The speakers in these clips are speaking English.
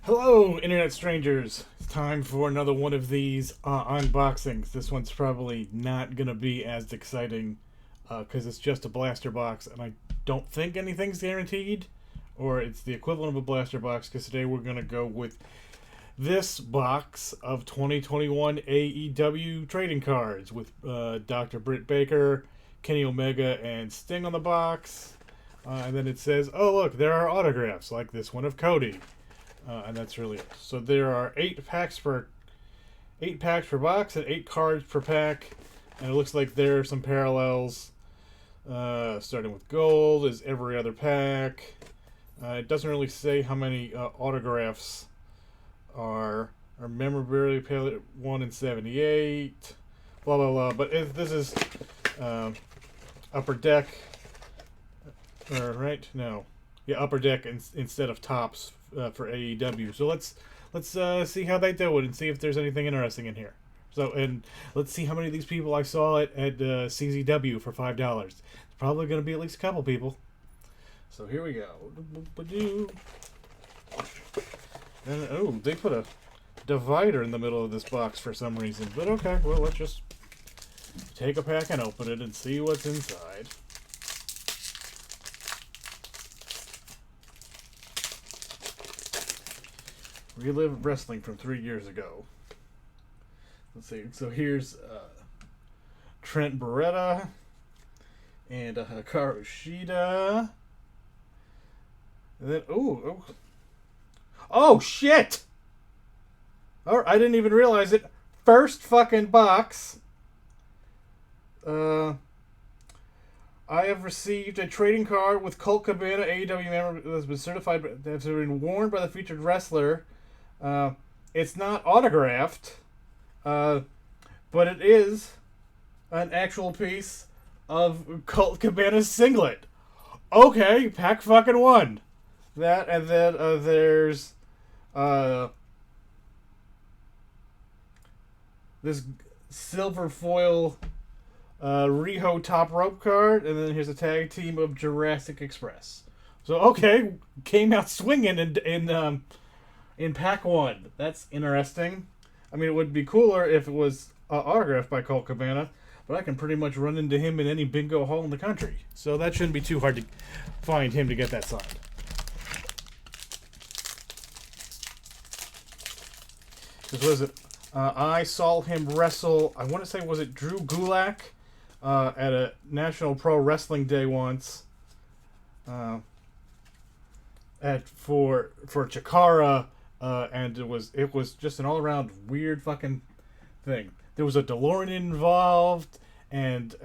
Hello, internet strangers. It's time for another one of these unboxings. This one's probably not going to be as exciting because it's just a blaster box, and I don't think anything's guaranteed, or it's the equivalent of a blaster box, because today we're going to go with this box of 2021 AEW trading cards with Dr. Britt Baker, Kenny Omega, and Sting on the box. And then it says, oh look, there are autographs, like this one of Cody. And that's really it. So there are 8 packs per box and 8 cards per pack. And it looks like there are some parallels. Starting with gold is every other pack. It doesn't really say how many autographs are memorabilia palette 1 in 78. Blah blah blah. But this is Upper Deck. Right? No. Yeah, Upper Deck instead of Tops for AEW. So let's see how they do it and see if there's anything interesting in here. So, and let's see how many of these people I saw at CZW for $5. It's probably going to be at least a couple people. So here we go. And oh, they put a divider in the middle of this box for some reason. But okay, well, let's just take a pack and open it and see what's inside. Relive wrestling from 3 years ago. Let's see. So here's Trent Beretta and Hikaru Shida. And then oh shit! Oh, I didn't even realize it. First fucking box. I have received a trading card with Colt Cabana, AEW member that has been certified, that has been worn by the featured wrestler. It's not autographed, but it is an actual piece of Colt Cabana's singlet. Okay, pack fucking one. That, and then there's this silver foil Riho top rope card, and then here's a tag team of Jurassic Express. So okay, came out swinging in pack one. That's interesting. I mean, it would be cooler if it was autographed by Colt Cabana, but I can pretty much run into him in any bingo hall in the country. So that shouldn't be too hard to find him to get that signed. This was it. I saw him wrestle, I want to say, was it Drew Gulak at a National Pro Wrestling Day once. For Chikara. And it was just an all-around weird fucking thing. There was a DeLorean involved, and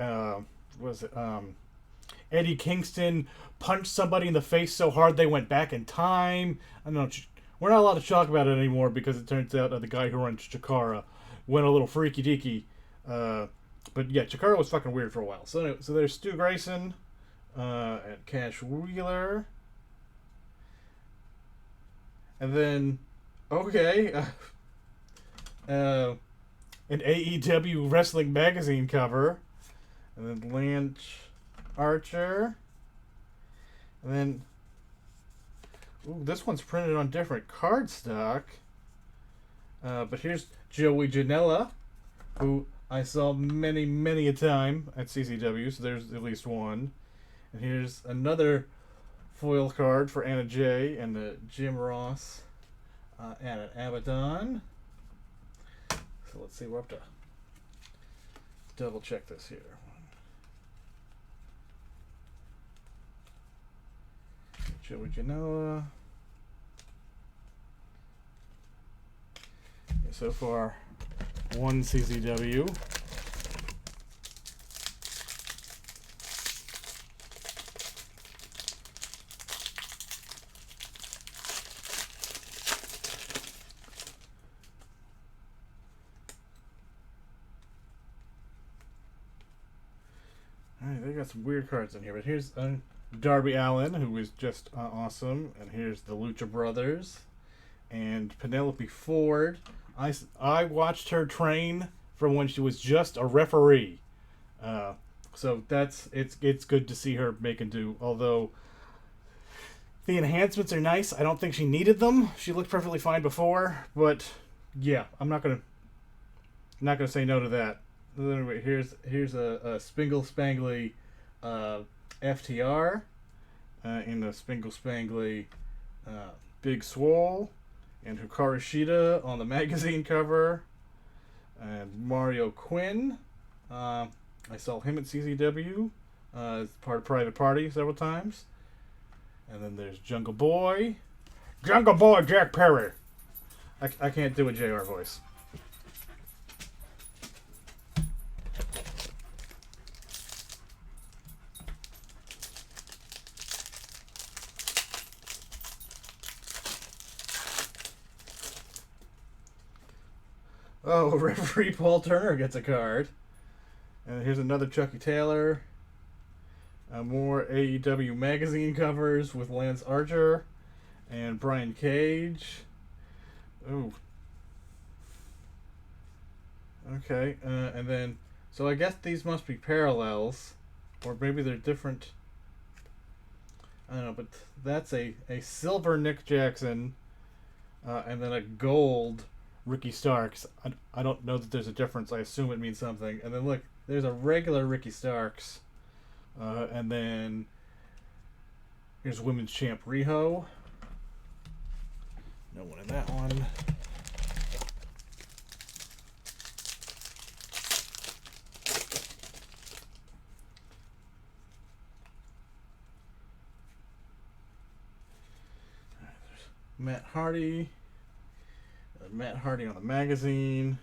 Eddie Kingston punched somebody in the face so hard they went back in time. I don't know. We're not allowed to talk about it anymore because it turns out the guy who runs Chikara went a little freaky deaky. But yeah, Chikara was fucking weird for a while. So anyway, so there's Stu Grayson and Cash Wheeler. And then, okay, an AEW Wrestling Magazine cover. And then Lance Archer. And then, ooh, this one's printed on different cardstock. But here's Joey Janela, who I saw many, many a time at CCW, so there's at least one. And here's another foil card for Anna Jay and Jim Ross and an Abaddon. So let's see, we're up to double check this here. Joey Janela. Yeah, so far, one CZW. Alright, they got some weird cards in here, but here's Darby Allin, who is just awesome, and here's the Lucha Brothers, and Penelope Ford. I watched her train from when she was just a referee, so it's good to see her making do. Although The enhancements are nice. I don't think she needed them. She looked perfectly fine before, but yeah, I'm not gonna say no to that. Anyway, here's a Spingle Spangly FTR in a Spingle Spangly Big Swole, and Hikaru Shida on the magazine cover, and Mario Quinn. I saw him at CZW as part of Private Party several times. And then there's Jungle Boy Jack Perry. I can't do a JR voice. Oh, referee Paul Turner gets a card. And here's another Chucky Taylor. More AEW magazine covers with Lance Archer and Brian Cage. Ooh. Okay, and then, so I guess these must be parallels, or maybe they're different. I don't know, but that's a silver Nick Jackson, and then a gold Ricky Starks. I don't know that there's a difference. I assume it means something. And then look, there's a regular Ricky Starks. And then here's Women's Champ Riho. No one in that one. Matt Hardy. Matt Hardy on the magazine.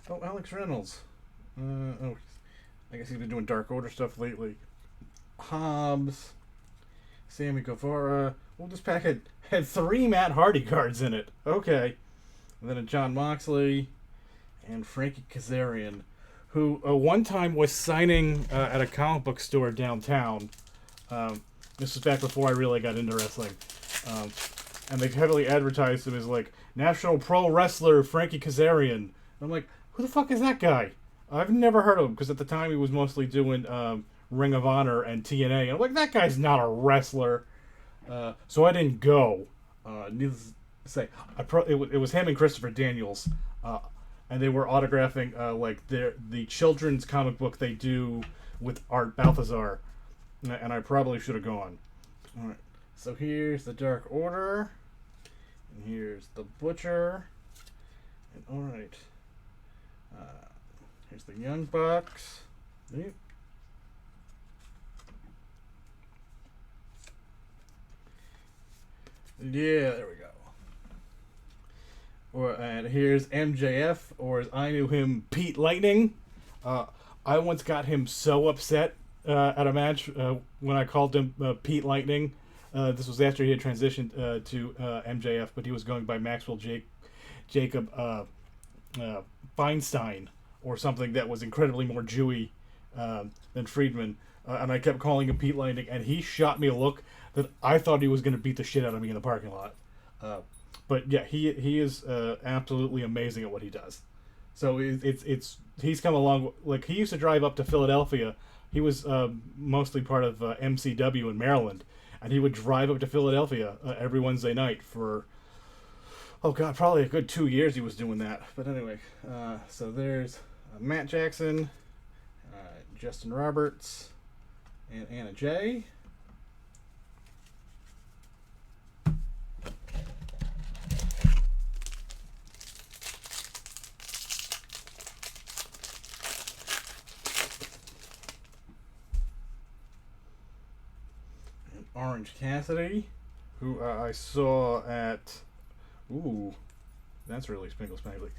Oh, Alex Reynolds. I guess he's been doing Dark Order stuff lately. Hobbs. Sammy Guevara. Well, this pack had 3 Matt Hardy cards in it. Okay. And then a John Moxley. And Frankie Kazarian, who one time was signing at a comic book store downtown. This was back before I really got into wrestling. And they heavily advertised him as, like, National Pro Wrestler Frankie Kazarian. And I'm like, who the fuck is that guy? I've never heard of him, because at the time he was mostly doing Ring of Honor and TNA. And I'm like, that guy's not a wrestler. So I didn't go. Needless to say, it was him and Christopher Daniels. And they were autographing like the children's comic book they do with Art Balthazar. And I probably should have gone. All right. So here's the Dark Order. And here's the Butcher. And all right. Here's the Young Bucks. Yep. Yeah, there we go. And here's MJF, or as I knew him, Pete Lightning. I once got him so upset at a match when I called him Pete Lightning. This was after he had transitioned to MJF, but he was going by Maxwell Jacob Feinstein, or something that was incredibly more Jewy than Friedman. And I kept calling him Pete Lightning, and he shot me a look that I thought he was going to beat the shit out of me in the parking lot. But yeah, he is absolutely amazing at what he does. So he's come along. Like, he used to drive up to Philadelphia. He was mostly part of MCW in Maryland, and he would drive up to Philadelphia every Wednesday night for, oh god, probably a good 2 years he was doing that. But anyway, so there's Matt Jackson, Justin Roberts, and Anna Jay. Orange Cassidy, who I saw at, ooh, that's really spangly.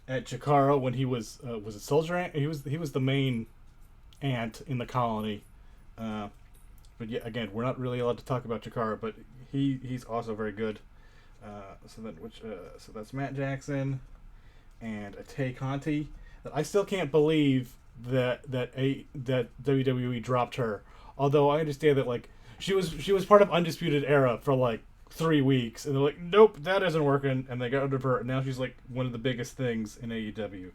At Chikara when he was it Soldier Ant? He was the main ant in the colony. But yeah, again, we're not really allowed to talk about Chikara, but he's also very good. So that's Matt Jackson and Tay Conti. I still can't believe that WWE dropped her. Although I understand that, like, she was part of Undisputed Era for like 3 weeks, and they're like, nope, that isn't working, and they got rid of her, and now she's like one of the biggest things in AEW.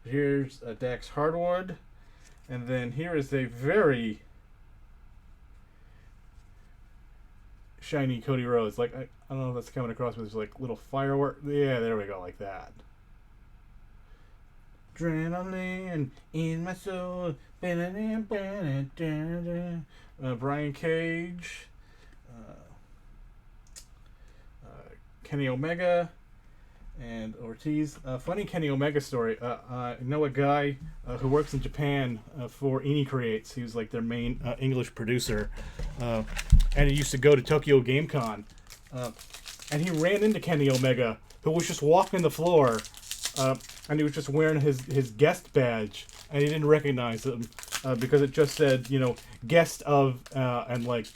Here's Dax Hardwood, and then here is a very shiny Cody Rhodes. Like, I don't know if that's coming across, but there's like little firework. Yeah, there we go, like that. Adrenaline in my soul. Brian Cage. Kenny Omega. And Ortiz. Funny Kenny Omega story. I know a guy who works in Japan for Eni Creates. He was like their main English producer. And he used to go to Tokyo Game Con. And he ran into Kenny Omega, who was just walking the floor. And he was just wearing his guest badge. And he didn't recognize him because it just said, guest of, and like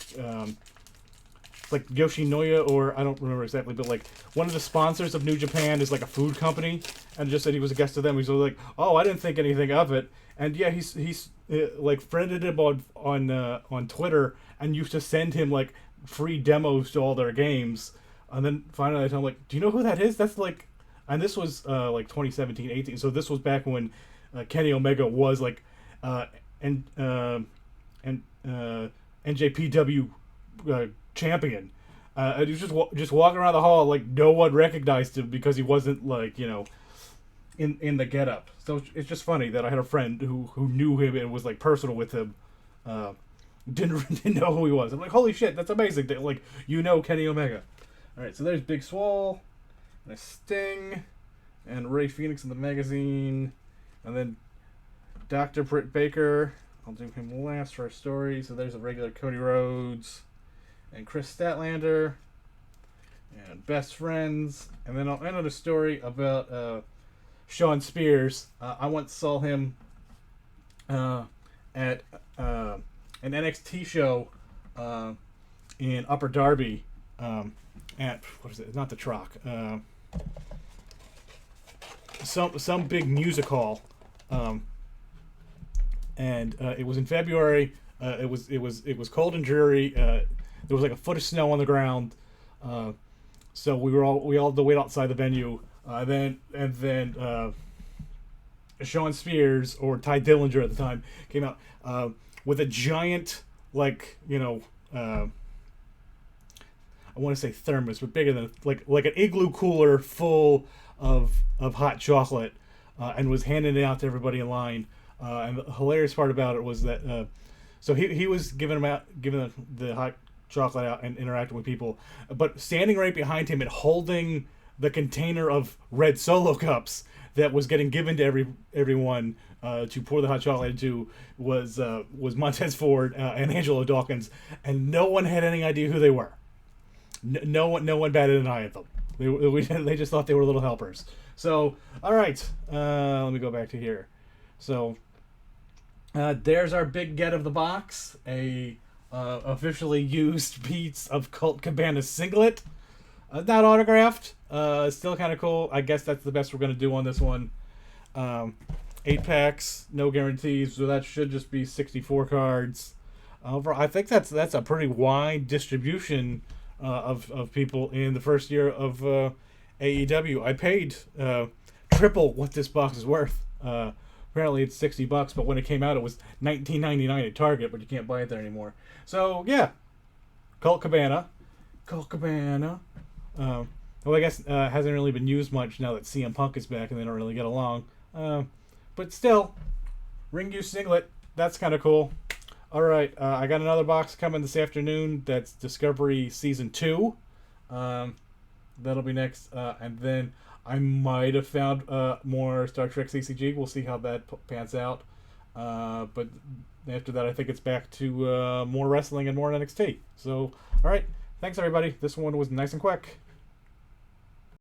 Yoshinoya, or I don't remember exactly, but like one of the sponsors of New Japan is like a food company, and just said he was a guest of them. He's like, oh, I didn't think anything of it. And yeah, he's like friended him on Twitter, and used to send him like free demos to all their games. And then finally I told him, like, do you know who that is? That's like, and this was like 2017, 18. So this was back when Kenny Omega was like NJPW champion. And he was just walking around the hall like no one recognized him because he wasn't like, in the getup. So it's just funny that I had a friend who knew him and was like personal with him. Didn't know who he was. I'm like, holy shit, that's amazing. That, like, Kenny Omega. All right, so there's Big Swole, and a Sting, and Ray Phoenix in the magazine, and then Dr. Britt Baker. I'll do him last for a story. So there's a regular Cody Rhodes, and Chris Statlander, and Best Friends, and then I'll end on a story about Sean Spears. I once saw him at an NXT show in Upper Darby at, what is it? Not the Troc. Some big music hall, and it was in February. It was cold and dreary. There was like a foot of snow on the ground, so we all had to wait outside the venue. Then Sean Spears, or Ty Dillinger at the time, came out with a giant, like, I want to say thermos, but bigger than like an igloo cooler full of hot chocolate, and was handing it out to everybody in line. And the hilarious part about it was that so he was giving the hot chocolate out and interacting with people, but standing right behind him and holding the container of red Solo cups that was getting given to everyone to pour the hot chocolate into was Montez Ford and Angelo Dawkins, and no one had any idea who they were. No one batted an eye at them. They just thought they were little helpers. So, all right, let me go back to here. So, there's our big get of the box, a officially used piece of Colt Cabana's singlet. Not autographed. Still kind of cool. I guess that's the best we're going to do on this one. 8 packs, no guarantees, so that should just be 64 cards. I think that's a pretty wide distribution of people in the first year of AEW. I paid triple what this box is worth. Apparently it's $60, but when it came out it was $19.99 at Target, but you can't buy it there anymore. So yeah, Colt Cabana. Well, I guess hasn't really been used much now that CM Punk is back and they don't really get along. But still, ring use singlet. That's kind of cool. All right, I got another box coming this afternoon. That's Discovery Season 2. That'll be next. And then I might have found more Star Trek CCG. We'll see how that pans out. But after that, I think it's back to more wrestling and more NXT. So, all right. Thanks, everybody. This one was nice and quick.